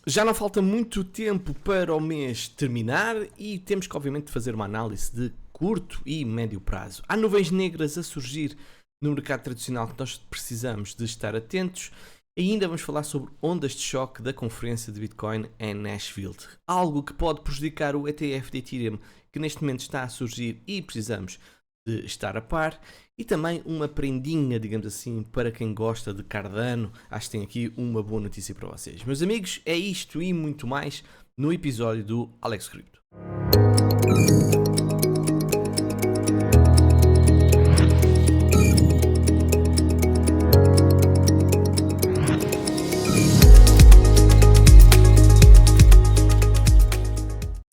Já não falta muito tempo para o mês terminar e temos que obviamente fazer uma análise de curto e médio prazo. Há nuvens negras a surgir no mercado tradicional que nós precisamos de estar atentos. E ainda vamos falar sobre ondas de choque da conferência de Bitcoin em Nashville. Algo que pode prejudicar o ETF de Ethereum que neste momento está a surgir e precisamos de estar a par. E também uma prendinha, digamos assim, para quem gosta de Cardano. Acho que tem aqui uma boa notícia para vocês. Meus amigos, é isto e muito mais no episódio do Alex Crypto.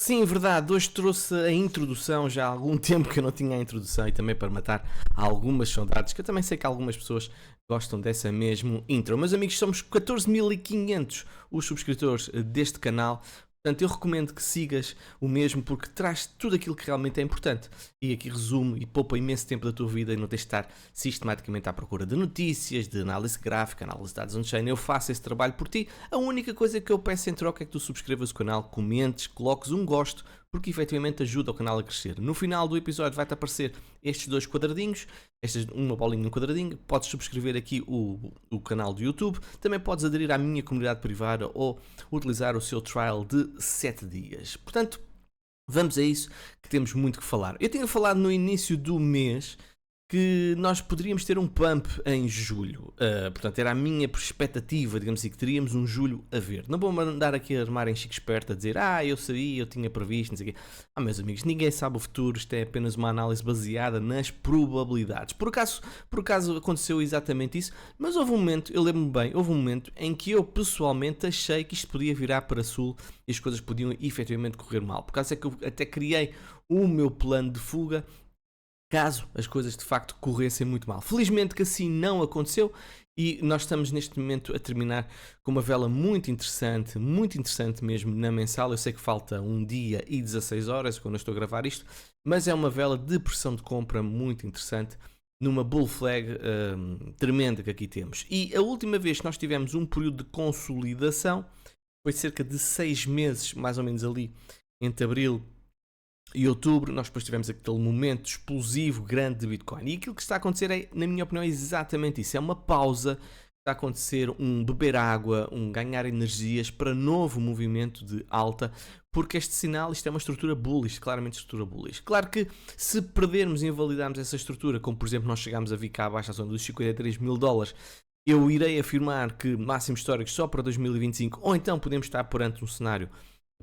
Sim, verdade, hoje trouxe a introdução, já há algum tempo que eu não tinha a introdução e também para matar algumas saudades, que eu também sei que algumas pessoas gostam dessa mesmo intro. Meus amigos, somos 14.500 os subscritores deste canal, portanto eu recomendo que sigas o mesmo porque traz tudo aquilo que realmente é importante e aqui resumo e poupa imenso tempo da tua vida e não tens de estar sistematicamente à procura de notícias, de análise gráfica, análise de dados on-chain. Eu faço esse trabalho por ti. A única coisa que eu peço em troca é que tu subscrevas o canal, comentes, coloques um gosto, porque efetivamente ajuda o canal a crescer. No final do episódio vai-te aparecer estes dois quadradinhos, uma bolinha no quadradinho. Podes subscrever aqui o canal do YouTube, também podes aderir à minha comunidade privada ou utilizar o seu trial de 7 dias. Portanto, vamos a isso que temos muito que falar. Eu tinha falado no início do mês que nós poderíamos ter um pump em julho. Portanto, era a minha expectativa, digamos assim, que teríamos um julho a ver. Não vou mandar aqui a armar em chique esperto a dizer eu sabia, eu tinha previsto, não sei o quê. Meus amigos, ninguém sabe o futuro, isto é apenas uma análise baseada nas probabilidades. Por acaso aconteceu exatamente isso, mas houve um momento, eu lembro-me bem, houve um momento em que eu pessoalmente achei que isto podia virar para sul e as coisas podiam efetivamente correr mal. Por causa é que eu até criei o meu plano de fuga, caso as coisas de facto corressem muito mal. Felizmente que assim não aconteceu e nós estamos neste momento a terminar com uma vela muito interessante mesmo na mensal. Eu sei que falta 1 dia e 16 horas quando eu estou a gravar isto, mas é uma vela de pressão de compra muito interessante numa bull flag tremenda que aqui temos. E a última vez que nós tivemos um período de consolidação foi cerca de 6 meses, mais ou menos ali, entre abril e outubro. Nós depois tivemos aquele momento explosivo grande de Bitcoin. E aquilo que está a acontecer é, na minha opinião, é exatamente isso. É uma pausa, está a acontecer um beber água, um ganhar energias para novo movimento de alta, porque este sinal, isto é uma estrutura bullish, claramente estrutura bullish. Claro que se perdermos e invalidarmos essa estrutura, como por exemplo nós chegamos a vir cá abaixo à zona dos 53 mil dólares, eu irei afirmar que máximos históricos só para 2025, ou então podemos estar perante um cenário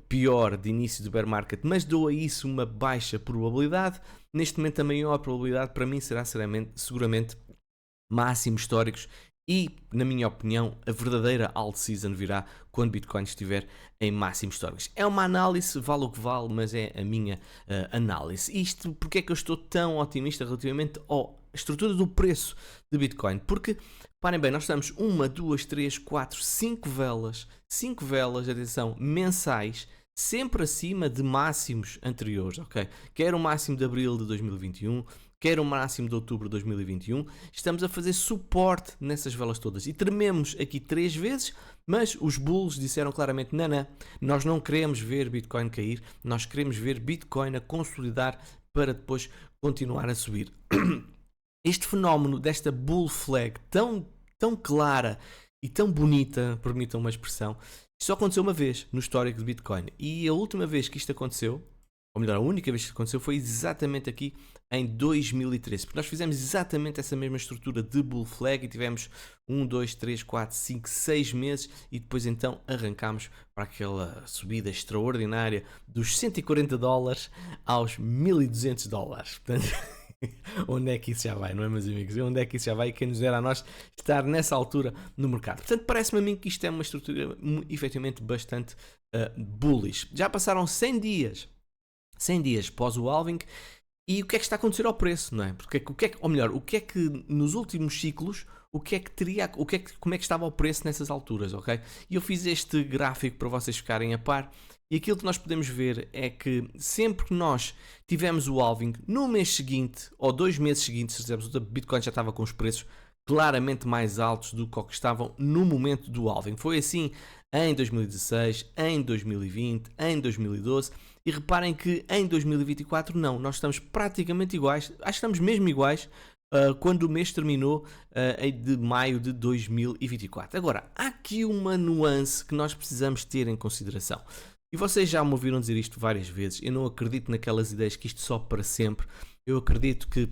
pior de início do bear market, mas dou a isso uma baixa probabilidade. Neste momento a maior probabilidade para mim será seguramente máximos históricos e, na minha opinião, a verdadeira alt season virá quando Bitcoin estiver em máximos históricos. É uma análise, vale o que vale, mas é a minha análise. Isto porque é que eu estou tão otimista relativamente à estrutura do preço de Bitcoin? Porque, parem bem, nós estamos 1, 2, 3, 4, 5 velas, atenção, mensais, sempre acima de máximos anteriores, ok? Quer o máximo de abril de 2021, quer o máximo de outubro de 2021, estamos a fazer suporte nessas velas todas e trememos aqui 3 vezes, mas os bulls disseram claramente, não, nós não queremos ver Bitcoin cair, nós queremos ver Bitcoin a consolidar para depois continuar a subir. Este fenómeno desta bull flag tão clara e tão bonita, permitam uma expressão, isto só aconteceu uma vez no histórico de Bitcoin. E a última vez que isto aconteceu, ou melhor, a única vez que aconteceu foi exatamente aqui em 2013. Porque nós fizemos exatamente essa mesma estrutura de bull flag e tivemos 1, 2, 3, 4, 5, 6 meses e depois então arrancámos para aquela subida extraordinária dos 140 dólares aos 1200 dólares. Portanto, onde é que isso já vai, não é, meus amigos? Onde é que isso já vai? Quem nos dera a nós estar nessa altura no mercado. Portanto, parece-me a mim que isto é uma estrutura efetivamente bastante bullish. Já passaram 100 dias pós o halving e o que é que está a acontecer ao preço, não é? Porque, o que é que nos últimos ciclos, como é que estava o preço nessas alturas, ok? E eu fiz este gráfico para vocês ficarem a par. E aquilo que nós podemos ver é que sempre que nós tivemos o halving, no mês seguinte, ou 2 meses seguintes, o Bitcoin já estava com os preços claramente mais altos do que estavam no momento do halving. Foi assim em 2016, em 2020, em 2012, e reparem que em 2024 não, nós estamos praticamente iguais, acho que estamos mesmo iguais quando o mês terminou de maio de 2024. Agora, há aqui uma nuance que nós precisamos ter em consideração. E vocês já me ouviram dizer isto várias vezes. Eu não acredito naquelas ideias que isto sobe para sempre. Eu acredito que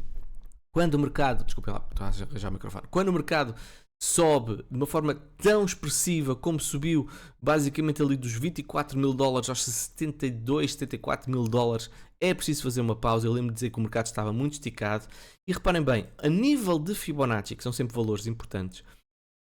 quando o mercado... Desculpem lá, estou a arranjar o microfone. Quando o mercado sobe de uma forma tão expressiva como subiu basicamente ali dos 24 mil dólares aos 72, 74 mil dólares, é preciso fazer uma pausa. Eu lembro de dizer que o mercado estava muito esticado. E reparem bem, a nível de Fibonacci, que são sempre valores importantes,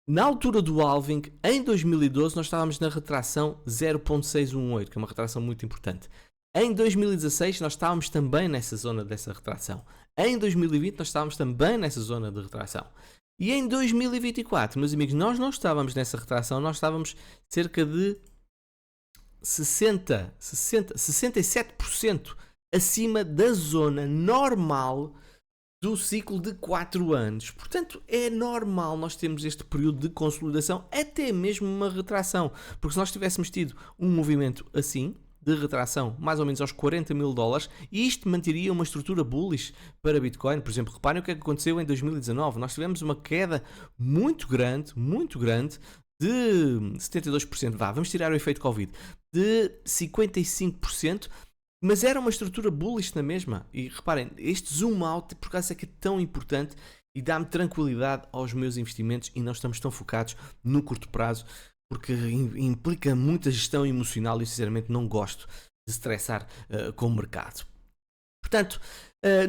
na altura do halving, em 2012, nós estávamos na retração 0.618, que é uma retração muito importante. Em 2016, nós estávamos também nessa zona dessa retração. Em 2020, nós estávamos também nessa zona de retração. E em 2024, meus amigos, nós não estávamos nessa retração, nós estávamos cerca de 67% acima da zona normal do ciclo de 4 anos. Portanto, é normal nós termos este período de consolidação, até mesmo uma retração. Porque se nós tivéssemos tido um movimento assim, de retração, mais ou menos aos 40 mil dólares, e isto manteria uma estrutura bullish para Bitcoin. Por exemplo, reparem o que é que aconteceu em 2019. Nós tivemos uma queda muito grande, de 72%, vamos tirar o efeito Covid, de 55%, mas era uma estrutura bullish na mesma. E reparem, este zoom out, por causa é que é tão importante e dá-me tranquilidade aos meus investimentos, e não estamos tão focados no curto prazo, porque implica muita gestão emocional e sinceramente não gosto de estressar com o mercado. Portanto,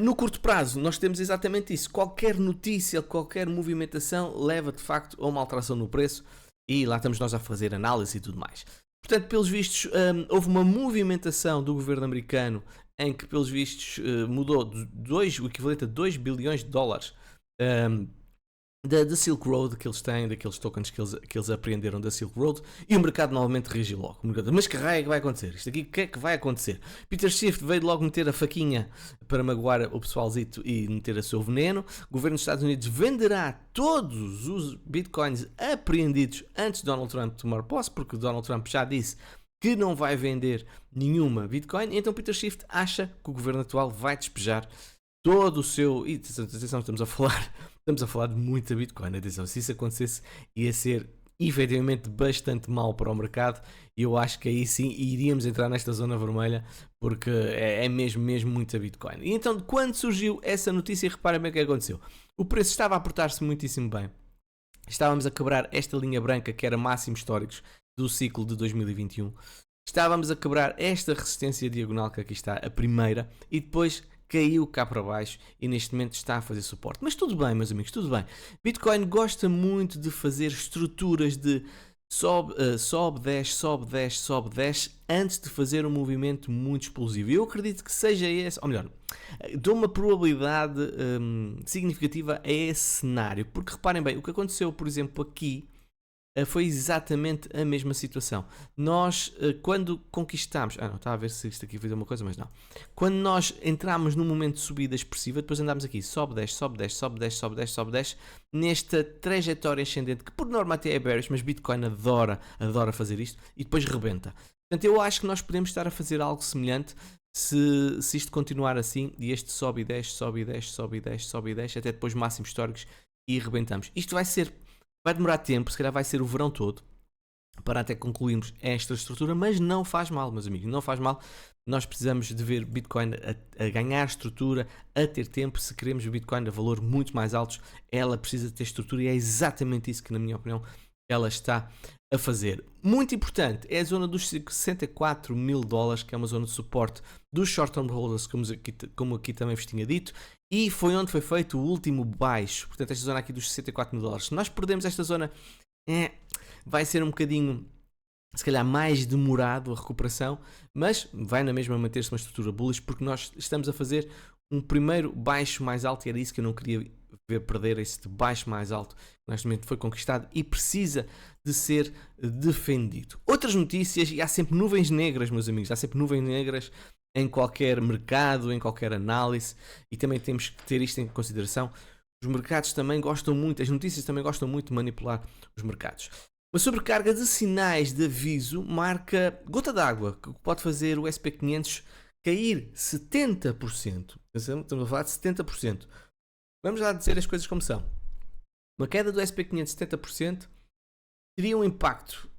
no curto prazo nós temos exatamente isso. Qualquer notícia, qualquer movimentação leva de facto a uma alteração no preço, e lá estamos nós a fazer análise e tudo mais. Portanto, pelos vistos, houve uma movimentação do governo americano em que, pelos vistos, mudou o equivalente a 2 bilhões de dólares da Silk Road que eles têm, daqueles tokens que eles apreenderam da Silk Road, e o mercado novamente reagiu logo. Mas que raio é que vai acontecer? Isto aqui, o que é que vai acontecer? Peter Schiff veio logo meter a faquinha para magoar o pessoalzito e meter a seu veneno. O governo dos Estados Unidos venderá todos os bitcoins apreendidos antes de Donald Trump tomar posse, porque Donald Trump já disse que não vai vender nenhuma bitcoin, e então Peter Schiff acha que o governo atual vai despejar todo o seu... E atenção, estamos a falar de muita Bitcoin. Atenção, se isso acontecesse, ia ser efetivamente bastante mal para o mercado, e eu acho que aí sim iríamos entrar nesta zona vermelha, porque é mesmo muita Bitcoin. E então, quando surgiu essa notícia, reparem bem o que aconteceu. O preço estava a apertar-se muitíssimo bem. Estávamos a quebrar esta linha branca, que era máximos históricos do ciclo de 2021. Estávamos a quebrar esta resistência diagonal, que aqui está, a primeira, e depois caiu cá para baixo e neste momento está a fazer suporte. Mas tudo bem, meus amigos, tudo bem. Bitcoin gosta muito de fazer estruturas de sobe, desce antes de fazer um movimento muito explosivo. Eu acredito que seja esse, ou melhor, dou uma probabilidade significativa a esse cenário, porque reparem bem, o que aconteceu, por exemplo, aqui foi exatamente a mesma situação. Nós, quando conquistámos... não, estava a ver se isto aqui fez uma coisa, mas não. Quando nós entramos num momento de subida expressiva, depois andámos aqui, sobe, desce, nesta trajetória ascendente, que por norma até é bearish, mas Bitcoin adora fazer isto, e depois rebenta. Portanto, eu acho que nós podemos estar a fazer algo semelhante se isto continuar assim, e este sobe e desce, até depois máximos históricos, e rebentamos. Isto vai demorar tempo, se calhar vai ser o verão todo, para até concluirmos esta estrutura, mas não faz mal, meus amigos, não faz mal. Nós precisamos de ver Bitcoin a ganhar estrutura, a ter tempo. Se queremos Bitcoin a valor muito mais altos, ela precisa ter estrutura, e é exatamente isso que, na minha opinião, ela está a fazer. Muito importante é a zona dos 64 mil dólares, que é uma zona de suporte dos short-term holders, como aqui também vos tinha dito, e foi onde foi feito o último baixo. Portanto, esta zona aqui dos 64 mil dólares. Se nós perdemos esta zona, vai ser um bocadinho, se calhar, mais demorado a recuperação, mas vai na mesma manter-se uma estrutura bullish, porque nós estamos a fazer um primeiro baixo mais alto, e era isso que eu não queria ver perder, este baixo mais alto que neste momento foi conquistado e precisa de ser defendido. Outras notícias, e há sempre nuvens negras, meus amigos, há sempre nuvens negras em qualquer mercado, em qualquer análise, e também temos que ter isto em consideração. Os mercados também gostam muito, as notícias também gostam muito de manipular os mercados. Uma sobrecarga de sinais de aviso marca gota d'água, que pode fazer o SP500 cair 70%. Estamos a falar de 70%. Vamos lá dizer as coisas como são. Uma queda do SP500 de 70% teria um impacto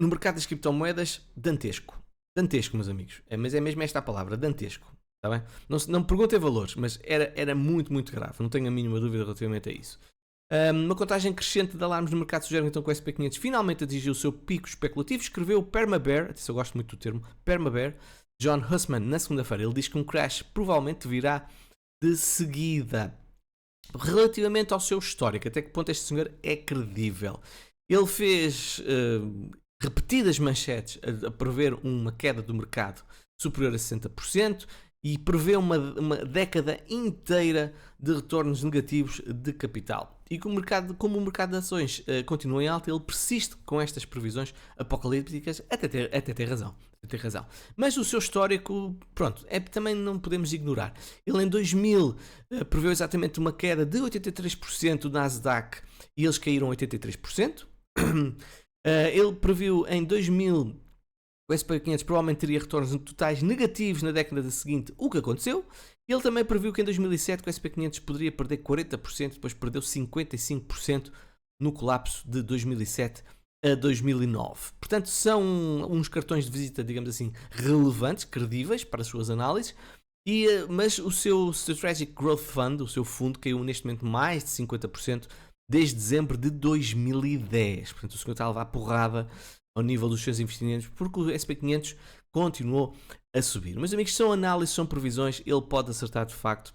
no mercado das criptomoedas dantesco. Dantesco, meus amigos. Mas é mesmo esta a palavra, dantesco. Está bem? Não me perguntem valores, mas era muito, muito grave. Não tenho a mínima dúvida relativamente a isso. Uma contagem crescente de alarmes no mercado sugere então que o SP500 finalmente atingiu o seu pico especulativo. Escreveu o Permabear, eu gosto muito do termo, Permabear, John Hussman, na segunda-feira. Ele diz que um crash provavelmente virá de seguida. Relativamente ao seu histórico, até que ponto este senhor é credível? Ele fez repetidas manchetes a prever uma queda do mercado superior a 60%. E prevê uma década inteira de retornos negativos de capital. E como o mercado de ações continua em alta, ele persiste com estas previsões apocalípticas até ter razão. Mas o seu histórico, pronto, também não podemos ignorar. Ele em 2000 preveu exatamente uma queda de 83% do Nasdaq e eles caíram 83%. Ele previu em 2000 o SP500 provavelmente teria retornos totais negativos na década seguinte, o que aconteceu. Ele também previu que em 2007 o SP500 poderia perder 40%, depois perdeu 55% no colapso de 2007 a 2009. Portanto, são uns cartões de visita, digamos assim, relevantes, credíveis para as suas análises. Mas o seu Strategic Growth Fund, o seu fundo, caiu neste momento mais de 50% desde dezembro de 2010. Portanto, o senhor está a levar porrada ao nível dos seus investimentos, porque o SP500 continuou a subir. Meus amigos, são análises, são previsões, ele pode acertar de facto,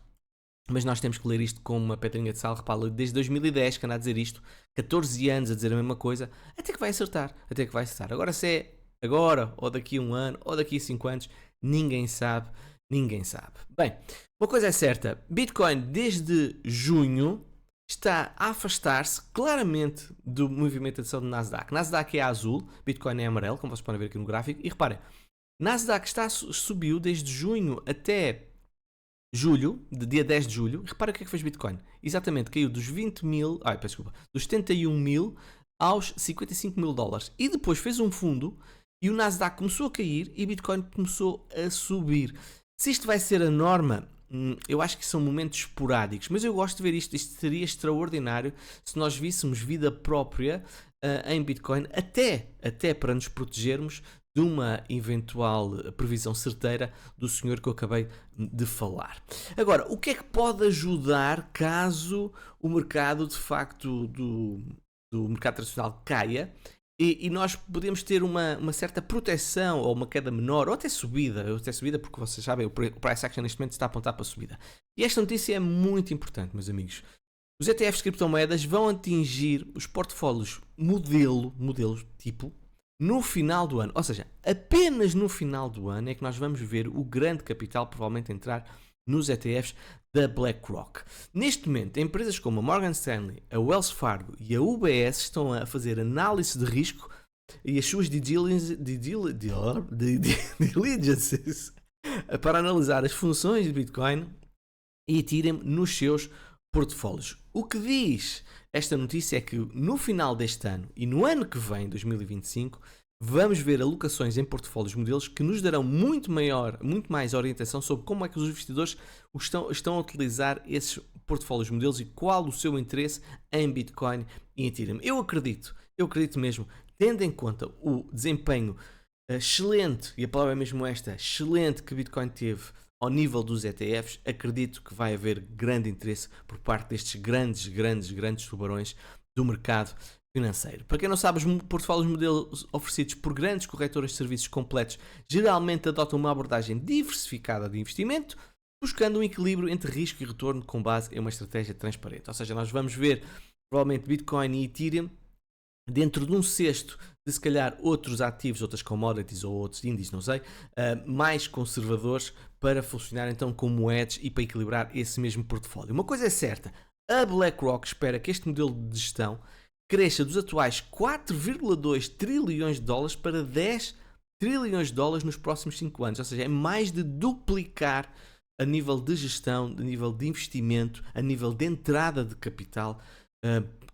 mas nós temos que ler isto com uma pedrinha de sal. Repara, desde 2010 que anda a dizer isto, 14 anos a dizer a mesma coisa, até que vai acertar. Agora se é agora, ou daqui a um ano, ou daqui a 5 anos, ninguém sabe. Bem, uma coisa é certa, Bitcoin desde junho está a afastar-se claramente do movimento de ação do Nasdaq. Nasdaq é azul, Bitcoin é amarelo, como vocês podem ver aqui no gráfico. E reparem, Nasdaq subiu desde junho até julho, de dia 10 de julho. E reparem o que é que fez Bitcoin. Exatamente, caiu dos 71 mil aos 55 mil dólares. E depois fez um fundo e o Nasdaq começou a cair e Bitcoin começou a subir. Se isto vai ser a norma, eu acho que são momentos esporádicos, mas eu gosto de ver isto. Isto seria extraordinário se nós víssemos vida própria em Bitcoin, até para nos protegermos de uma eventual previsão certeira do senhor que eu acabei de falar. Agora, o que é que pode ajudar caso o mercado de facto do mercado tradicional caia? E nós podemos ter uma certa proteção, ou uma queda menor, ou até subida, porque vocês sabem, o price action neste momento está a apontar para a subida. E esta notícia é muito importante, meus amigos. Os ETFs de criptomoedas vão atingir os portfólios modelos tipo, no final do ano. Ou seja, apenas no final do ano é que nós vamos ver o grande capital provavelmente entrar nos ETFs da BlackRock. Neste momento, empresas como a Morgan Stanley, a Wells Fargo e a UBS estão a fazer análise de risco e as suas diligences para analisar as funções de Bitcoin e Ethereum nos seus portfólios. O que diz esta notícia é que no final deste ano e no ano que vem, 2025, vamos ver alocações em portfólios modelos que nos darão muito mais orientação sobre como é que os investidores estão a utilizar esses portfólios modelos e qual o seu interesse em Bitcoin e Ethereum. Eu acredito mesmo, tendo em conta o desempenho excelente, e a palavra é mesmo esta, excelente que Bitcoin teve ao nível dos ETFs, acredito que vai haver grande interesse por parte destes grandes tubarões do mercado financeiro. Para quem não sabe, os portfólios modelos oferecidos por grandes corretoras de serviços completos geralmente adotam uma abordagem diversificada de investimento, buscando um equilíbrio entre risco e retorno com base em uma estratégia transparente. Ou seja, nós vamos ver provavelmente Bitcoin e Ethereum dentro de um cesto de se calhar outros ativos, outras commodities ou outros índices, não sei, mais conservadores para funcionar então como hedge e para equilibrar esse mesmo portfólio. Uma coisa é certa, a BlackRock espera que este modelo de gestão cresça dos atuais 4,2 trilhões de dólares para 10 trilhões de dólares nos próximos 5 anos. Ou seja, é mais de duplicar a nível de gestão, a nível de investimento, a nível de entrada de capital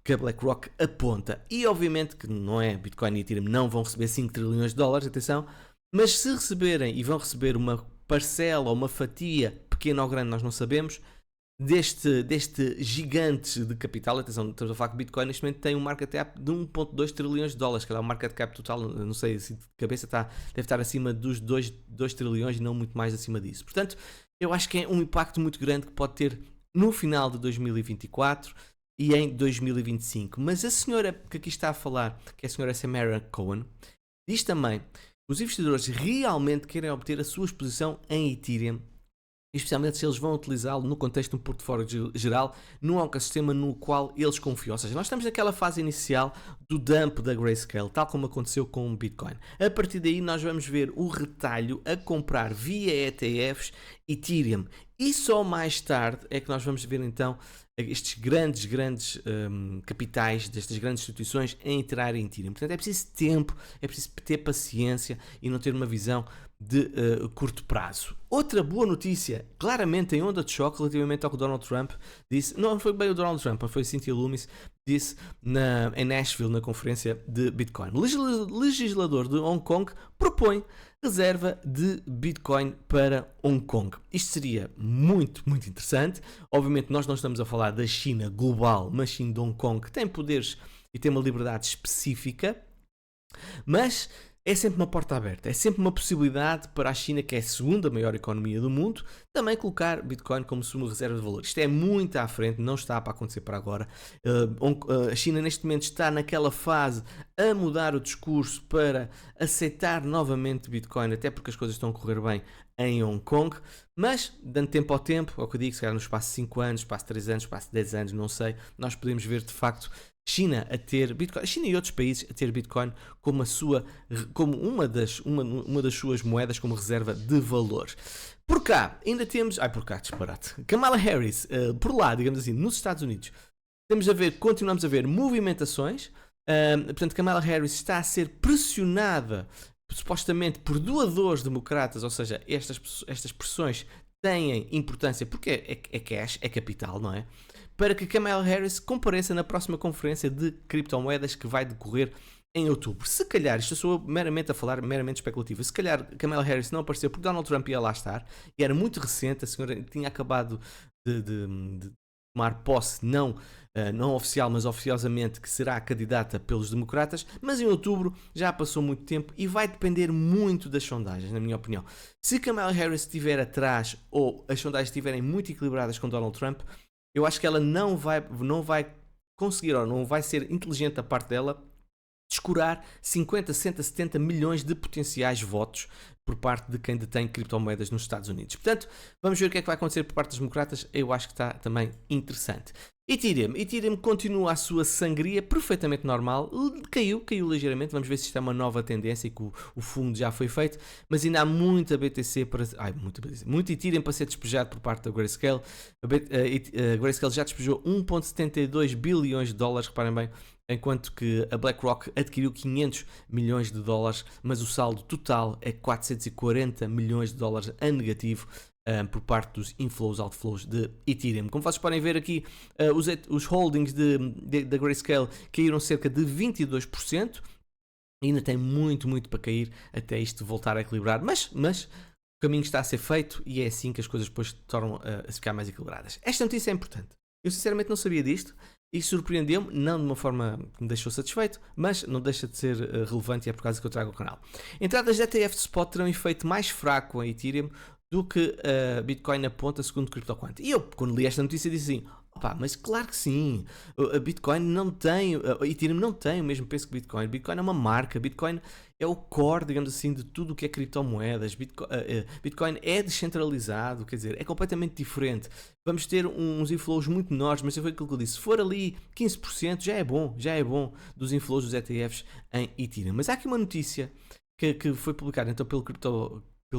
que a BlackRock aponta. E obviamente que não é, Bitcoin e Ethereum não vão receber 5 trilhões de dólares, atenção, mas se receberem e vão receber uma parcela ou uma fatia, pequena ou grande, nós não sabemos, deste gigante de capital, atenção, estamos a falar que o Bitcoin neste momento tem um market cap de 1.2 trilhões de dólares, que é o market cap total, não sei se de cabeça deve estar acima dos 2 trilhões e não muito mais acima disso. Portanto, eu acho que é um impacto muito grande que pode ter no final de 2024 e em 2025. Mas a senhora que aqui está a falar, que é a senhora Samara Cohen, diz também que os investidores realmente querem obter a sua exposição em Ethereum, especialmente se eles vão utilizá-lo no contexto de um portfólio geral, num ecossistema no qual eles confiam. Ou seja, nós estamos naquela fase inicial do dump da Grayscale, tal como aconteceu com o Bitcoin. A partir daí nós vamos ver o retalho a comprar via ETFs Ethereum. E só mais tarde é que nós vamos ver então estes grandes capitais destas grandes instituições a entrar em Ethereum. Portanto, é preciso tempo, é preciso ter paciência e não ter uma visão de curto prazo. Outra boa notícia, claramente em onda de choque relativamente ao que Donald Trump disse, não foi bem o Donald Trump, foi Cynthia Lummis, disse em Nashville, na conferência de Bitcoin. O legislador de Hong Kong propõe reserva de Bitcoin para Hong Kong. Isto seria muito interessante. Obviamente nós não estamos a falar da China global, mas sim de Hong Kong, que tem poderes e tem uma liberdade específica, mas é sempre uma porta aberta, é sempre uma possibilidade para a China, que é a segunda maior economia do mundo, também colocar Bitcoin como sua reserva de valor. Isto é muito à frente, não está para acontecer para agora. A China neste momento está naquela fase a mudar o discurso para aceitar novamente Bitcoin, até porque as coisas estão a correr bem em Hong Kong, mas dando tempo ao tempo, é o que eu digo, se calhar no espaço de 5 anos, espaço de 3 anos, espaço de 10 anos, não sei, nós podemos ver de facto China a ter Bitcoin, China e outros países a ter Bitcoin como uma das suas moedas como reserva de valor. Por cá, ainda temos, disparate, Kamala Harris, por lá, digamos assim, nos Estados Unidos, continuamos a ver movimentações, portanto Kamala Harris está a ser pressionada supostamente por doadores democratas, ou seja, estas pressões têm importância porque é cash, é capital, não é? Para que Kamala Harris compareça na próxima conferência de criptomoedas que vai decorrer em outubro. Se calhar, isto sou eu meramente a falar, meramente especulativo, se calhar Kamala Harris não apareceu porque Donald Trump ia lá estar, e era muito recente, a senhora tinha acabado de tomar posse, não oficial, mas oficiosamente, que será candidata pelos democratas, mas em outubro já passou muito tempo e vai depender muito das sondagens, na minha opinião. Se Kamala Harris estiver atrás ou as sondagens estiverem muito equilibradas com Donald Trump, eu acho que ela não vai conseguir, ou não vai ser inteligente da parte dela, descurar 50, 60, 70 milhões de potenciais votos por parte de quem detém criptomoedas nos Estados Unidos. Portanto, vamos ver o que é que vai acontecer por parte dos democratas. Eu acho que está também interessante. Ethereum continua a sua sangria perfeitamente normal, caiu ligeiramente, vamos ver se isto é uma nova tendência e que o fundo já foi feito, mas ainda há muita BTC muito Ethereum para ser despejado por parte da Grayscale. A Grayscale já despejou 1.72 bilhões de dólares, reparem bem, enquanto que a BlackRock adquiriu 500 milhões de dólares, mas o saldo total é 440 milhões de dólares a negativo, por parte dos inflows, outflows de Ethereum. Como vocês podem ver aqui, os holdings da Grayscale caíram cerca de 22%, e ainda tem muito para cair até isto voltar a equilibrar, mas o caminho está a ser feito e é assim que as coisas depois tornam a ficar mais equilibradas. Esta notícia é importante. Eu sinceramente não sabia disto e surpreendeu-me, não de uma forma que me deixou satisfeito, mas não deixa de ser relevante e é por causa que eu trago ao canal. Entradas de ETF de spot terão um efeito mais fraco em Ethereum do que a Bitcoin aponta, segundo o CryptoQuant. E eu, quando li esta notícia, disse assim: mas claro que sim, a Bitcoin não tem, a Ethereum não tem o mesmo peso que Bitcoin. Bitcoin é uma marca, Bitcoin é o core, digamos assim, de tudo o que é criptomoedas. Bitcoin é descentralizado, quer dizer, é completamente diferente. Vamos ter uns inflows muito menores, mas foi aquilo que eu disse, se for ali 15%, já é bom dos inflows dos ETFs em Ethereum. Mas há aqui uma notícia que foi publicada então pelo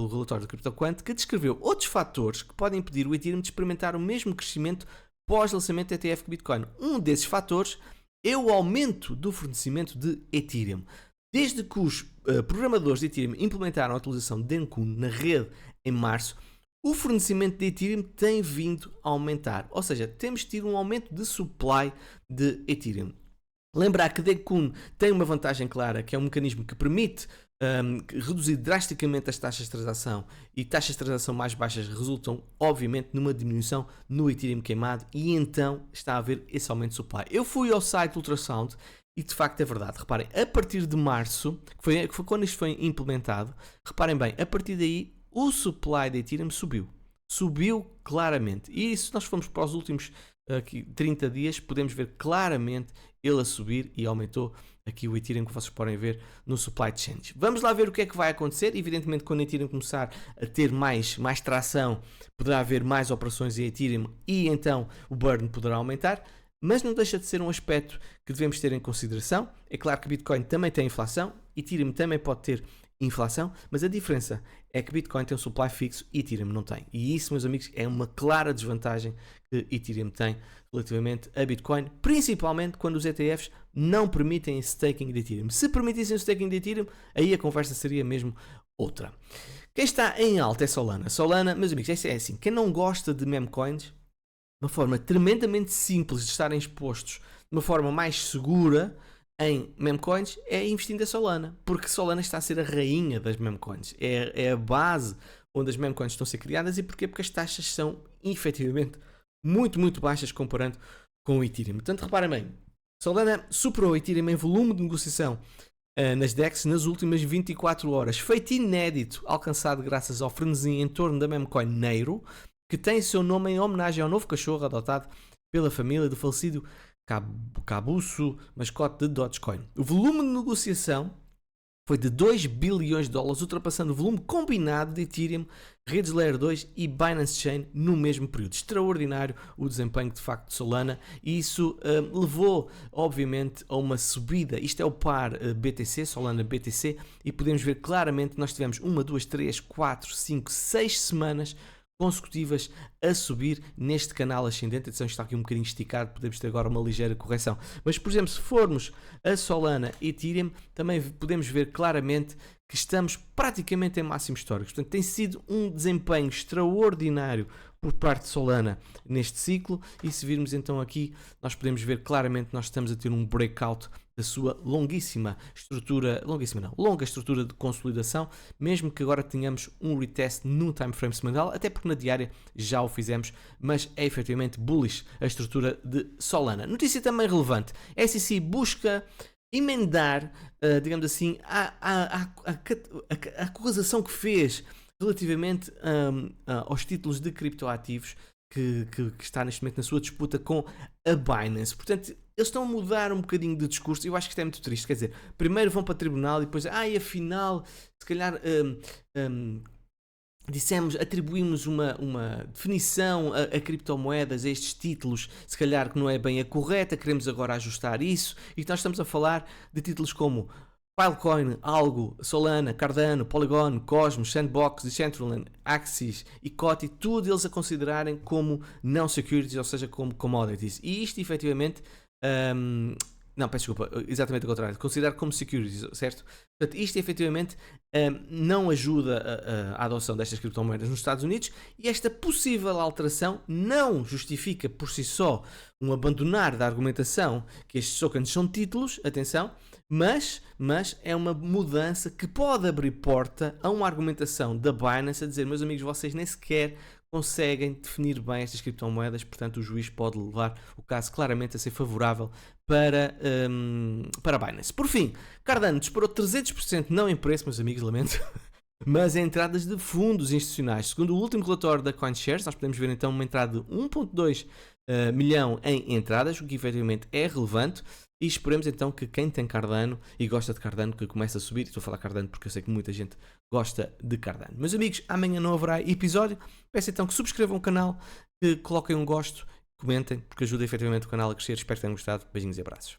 relatório do CryptoQuant, que descreveu outros fatores que podem impedir o Ethereum de experimentar o mesmo crescimento pós-lançamento de ETF que Bitcoin. Um desses fatores é o aumento do fornecimento de Ethereum. Desde que os programadores de Ethereum implementaram a atualização de Dencun na rede em março, o fornecimento de Ethereum tem vindo a aumentar. Ou seja, temos tido um aumento de supply de Ethereum. Lembrar que Dekun tem uma vantagem clara, que é um mecanismo que permite reduzir drasticamente as taxas de transação, e taxas de transação mais baixas resultam obviamente numa diminuição no Ethereum queimado, e então está a haver esse aumento de supply. Eu fui ao site Ultrasound e de facto é verdade. Reparem, a partir de março, que foi quando isto foi implementado, reparem bem, a partir daí o supply de Ethereum subiu claramente, e se nós formos para os últimos 30 dias, podemos ver claramente ele a subir, e aumentou aqui o Ethereum, que vocês podem ver no Supply Change. Vamos lá ver o que é que vai acontecer. Evidentemente, quando o Ethereum começar a ter mais tração, poderá haver mais operações em Ethereum, e então o burn poderá aumentar, mas não deixa de ser um aspecto que devemos ter em consideração. É claro que Bitcoin também tem inflação, Ethereum também pode ter inflação, mas a diferença é que Bitcoin tem um supply fixo e Ethereum não tem. E isso, meus amigos, é uma clara desvantagem que Ethereum tem relativamente a Bitcoin, principalmente quando os ETFs não permitem staking de Ethereum. Se permitissem o staking de Ethereum, aí a conversa seria mesmo outra. Quem está em alta é Solana. Solana, meus amigos, é assim, quem não gosta de memecoins, uma forma tremendamente simples de estarem expostos de uma forma mais segura em memecoins é investindo em Solana, porque Solana está a ser a rainha das memecoins, é a base onde as memecoins estão a ser criadas. E porquê? Porque as taxas são efetivamente muito baixas comparando com o Ethereum. Portanto, reparem bem, Solana superou o Ethereum em volume de negociação nas DEX nas últimas 24 horas, feito inédito, alcançado graças ao frenesi em torno da memecoin Neiro, que tem seu nome em homenagem ao novo cachorro adotado pela família do falecido Cabuço, mascote de Dogecoin. O volume de negociação foi de 2 bilhões de dólares, ultrapassando o volume combinado de Ethereum, redes Layer 2 e Binance Chain no mesmo período. Extraordinário o desempenho de facto de Solana, e isso levou obviamente a uma subida. Isto é o par BTC, Solana BTC, e podemos ver claramente que nós tivemos 1, 2, 3, 4, 5, 6 semanas consecutivas a subir neste canal ascendente. Atenção, está aqui um bocadinho esticado, podemos ter agora uma ligeira correção. Mas, por exemplo, se formos a Solana e Ethereum, também podemos ver claramente que estamos praticamente em máximos históricos. Portanto, tem sido um desempenho extraordinário por parte de Solana neste ciclo, e se virmos então aqui, nós podemos ver claramente que nós estamos a ter um breakout da sua longa estrutura de consolidação, mesmo que agora tenhamos um retest no time frame semanal, até porque na diária já o fizemos, mas é efetivamente bullish a estrutura de Solana. Notícia também relevante: a SEC busca emendar, digamos assim, a acusação que fez relativamente aos títulos de criptoativos que está neste momento na sua disputa com a Binance. Portanto, eles estão a mudar um bocadinho de discurso, e eu acho que isto é muito triste. Quer dizer, primeiro vão para o tribunal e depois, afinal, se calhar atribuímos uma definição a criptomoedas, a estes títulos, se calhar que não é bem a correta, queremos agora ajustar isso, e nós estamos a falar de títulos como Filecoin, Algo, Solana, Cardano, Polygon, Cosmos, Sandbox, Decentraland, Axis e Coti, tudo eles a considerarem como não securities, ou seja, como commodities. E isto efetivamente, não, peço desculpa, exatamente o contrário, considerar como securities, certo? Portanto, isto efetivamente não ajuda a adoção destas criptomoedas nos Estados Unidos, e esta possível alteração não justifica por si só um abandonar da argumentação que estes tokens são títulos, atenção, mas é uma mudança que pode abrir porta a uma argumentação da Binance a dizer: meus amigos, vocês nem sequer conseguem definir bem estas criptomoedas, portanto o juiz pode levar o caso claramente a ser favorável para a Binance. Por fim, Cardano disparou 300%, não em preço, meus amigos, lamento, mas em entradas de fundos institucionais. Segundo o último relatório da CoinShares, nós podemos ver então uma entrada de 1.2 milhão em entradas, o que efetivamente é relevante. E esperemos então que quem tem Cardano e gosta de Cardano, que comece a subir. Estou a falar Cardano porque eu sei que muita gente gosta de Cardano. Meus amigos, amanhã não haverá episódio. Peço então que subscrevam o canal, que coloquem um gosto, comentem, porque ajuda efetivamente o canal a crescer. Espero que tenham gostado. Beijinhos e abraços.